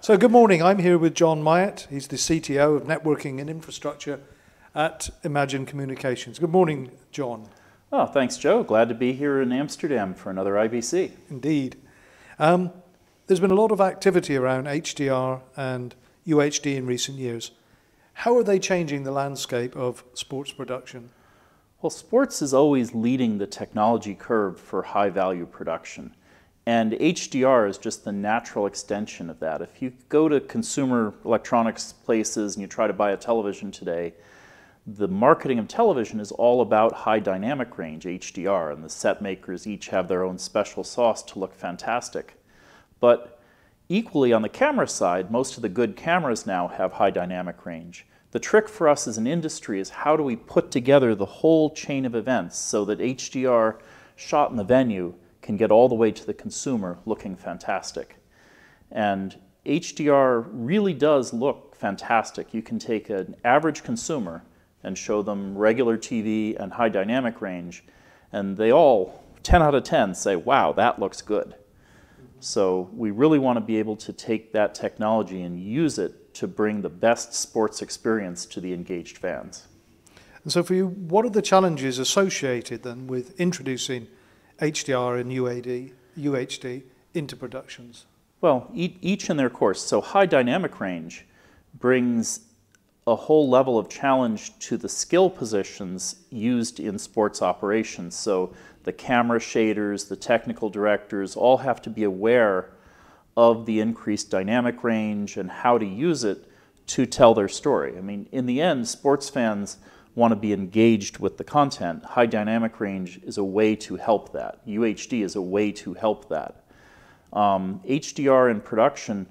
So good morning, I'm here with John Mailhot. He's the CTO of Networking and Infrastructure at Imagine Communications. Good morning, John. Oh, thanks, Joe. Glad to be here in Amsterdam for another IBC. Indeed. There's been a lot of activity around HDR and UHD in recent years. How are they changing the landscape of sports production? Well, sports is always leading the technology curve for high-value production. And HDR is just the natural extension of that. If you go to consumer electronics places and you try to buy a television today, the marketing of television is all about high dynamic range, HDR, and the set makers each have their own special sauce to look fantastic. But equally on the camera side, most of the good cameras now have high dynamic range. The trick for us as an industry is how do we put together the whole chain of events so that HDR shot in the venue can get all the way to the consumer looking fantastic. And HDR really does look fantastic. You can take an average consumer and show them regular TV and high dynamic range, and they all, 10 out of 10, say, wow, that looks good. So we really want to be able to take that technology and use it to bring the best sports experience to the engaged fans. And so for you, what are the challenges associated then with introducing HDR and UHD into productions? Well, each in their course. So high dynamic range brings a whole level of challenge to the skill positions used in sports operations. So the camera shaders, the technical directors all have to be aware of the increased dynamic range and how to use it to tell their story. I mean, in the end, sports fans want to be engaged with the content. High dynamic range is a way to help that. UHD is a way to help that. HDR in production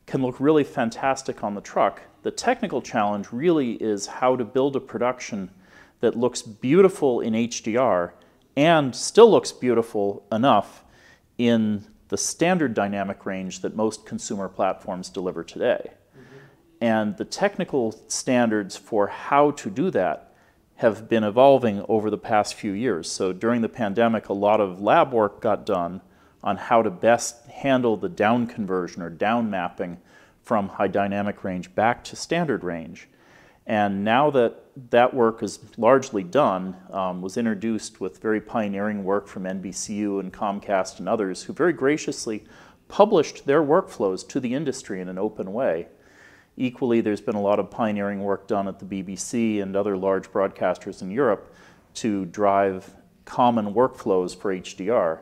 can look really fantastic on the truck. The technical challenge really is how to build a production that looks beautiful in HDR and still looks beautiful enough in the standard dynamic range that most consumer platforms deliver today. And the technical standards for how to do that have been evolving over the past few years. So during the pandemic, a lot of lab work got done on how to best handle the down conversion or down mapping from high dynamic range back to standard range. And now that that work is largely done, was introduced with very pioneering work from NBCU and Comcast and others who very graciously published their workflows to the industry in an open way. Equally, there's been a lot of pioneering work done at the BBC and other large broadcasters in Europe to drive common workflows for HDR.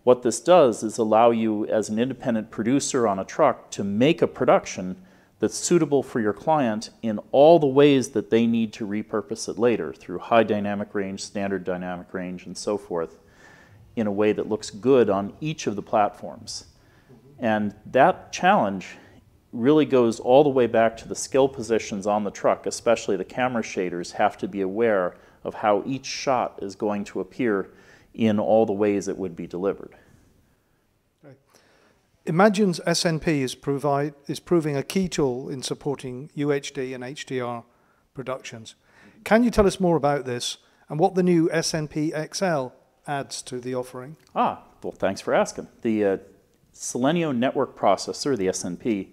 What this does is allow you as an independent producer on a truck to make a production that's suitable for your client in all the ways that they need to repurpose it later through high dynamic range, standard dynamic range, and so forth in a way that looks good on each of the platforms. And that challenge really goes all the way back to the skill positions on the truck, especially the camera shaders have to be aware of how each shot is going to appear in all the ways it would be delivered. Okay. Imagine's SNP is proving a key tool in supporting UHD and HDR productions. Can you tell us more about this and what the new SNP XL adds to the offering? Well, thanks for asking. The Selenium Network Processor, the SNP,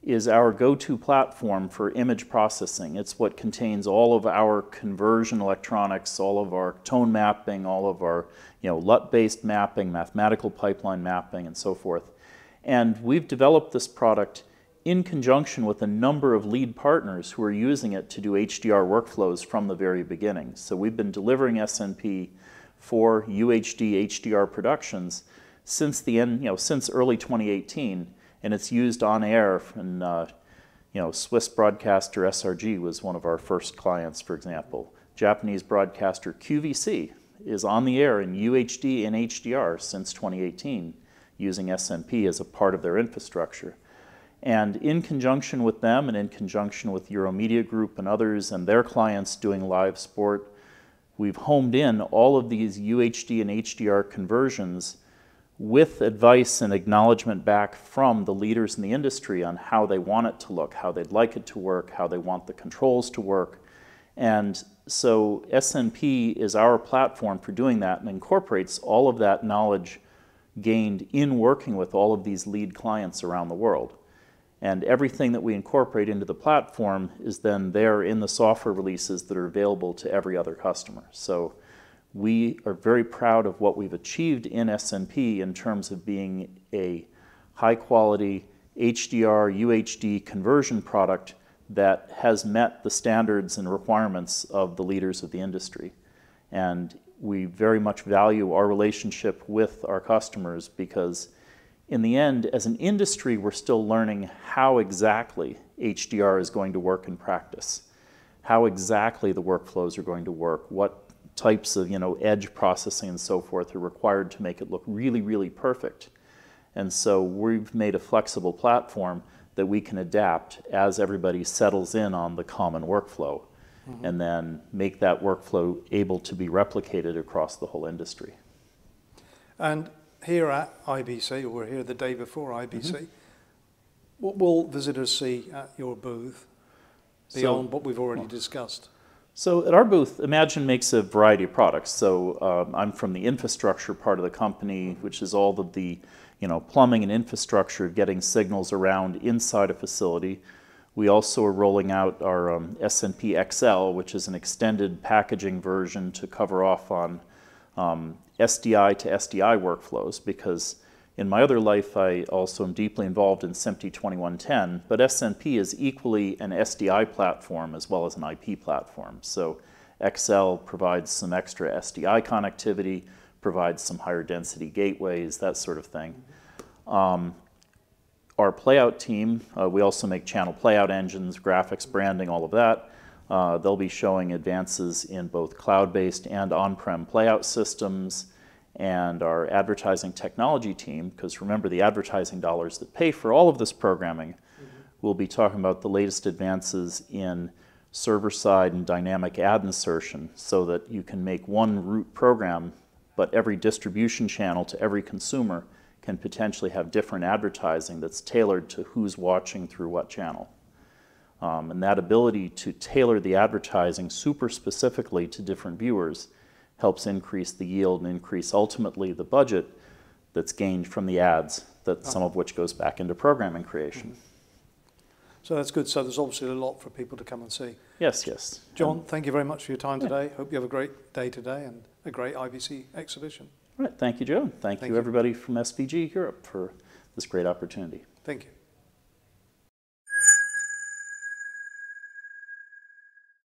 is our go-to platform for image processing. It's what contains all of our conversion electronics, all of our tone mapping, all of our LUT-based mapping, mathematical pipeline mapping, and so forth. And we've developed this product in conjunction with a number of lead partners who are using it to do HDR workflows from the very beginning. So we've been delivering SNP for UHD, HDR productions since the end, since early 2018. And it's used on air, and Swiss broadcaster SRG was one of our first clients, for example. Japanese broadcaster QVC is on the air in UHD and HDR since 2018, using SNP as a part of their infrastructure. And in conjunction with them and in conjunction with Euromedia Group and others and their clients doing live sport, we've homed in all of these UHD and HDR conversions with advice and acknowledgement back from the leaders in the industry on how they want it to look, how they'd like it to work, how they want the controls to work. And so SNP is our platform for doing that and incorporates all of that knowledge gained in working with all of these lead clients around the world. And everything that we incorporate into the platform is then there in the software releases that are available to every other customer. So we are very proud of what we've achieved in SNP in terms of being a high-quality HDR, UHD conversion product that has met the standards and requirements of the leaders of the industry. And we very much value our relationship with our customers because in the end, as an industry, we're still learning how exactly HDR is going to work in practice, how exactly the workflows are going to work, what types of edge processing and so forth are required to make it look really, really perfect. And so we've made a flexible platform that we can adapt as everybody settles in on the common workflow, and then make that workflow able to be replicated across the whole industry. And here at IBC, or we're here the day before IBC, what will visitors see at your booth beyond what we've already discussed? So at our booth, Imagine makes a variety of products. So I'm from the infrastructure part of the company, which is all of the plumbing and infrastructure, getting signals around inside a facility. We also are rolling out our SNP XL, which is an extended packaging version to cover off on SDI to SDI workflows, because in my other life I also am deeply involved in SMPTE 2110, but SNP is equally an SDI platform as well as an IP platform. So XL provides some extra SDI connectivity, provides some higher density gateways, that sort of thing. Our playout team, we also make channel playout engines, graphics, branding, all of that. They'll be showing advances in both cloud-based and on-prem playout systems. And our advertising technology team, because remember the advertising dollars that pay for all of this programming, will be talking about the latest advances in server-side and dynamic ad insertion so that you can make one root program, but every distribution channel to every consumer can potentially have different advertising that's tailored to who's watching through what channel. And that ability to tailor the advertising super specifically to different viewers helps increase the yield and increase ultimately the budget that's gained from the ads, that some of which goes back into programming creation. So that's good. So there's obviously a lot for people to come and see. Yes, yes. John, thank you very much for your time today. Hope you have a great day today and a great IBC exhibition. All right, thank you, Joe. Thank you, everybody from SVG Europe for this great opportunity. Thank you.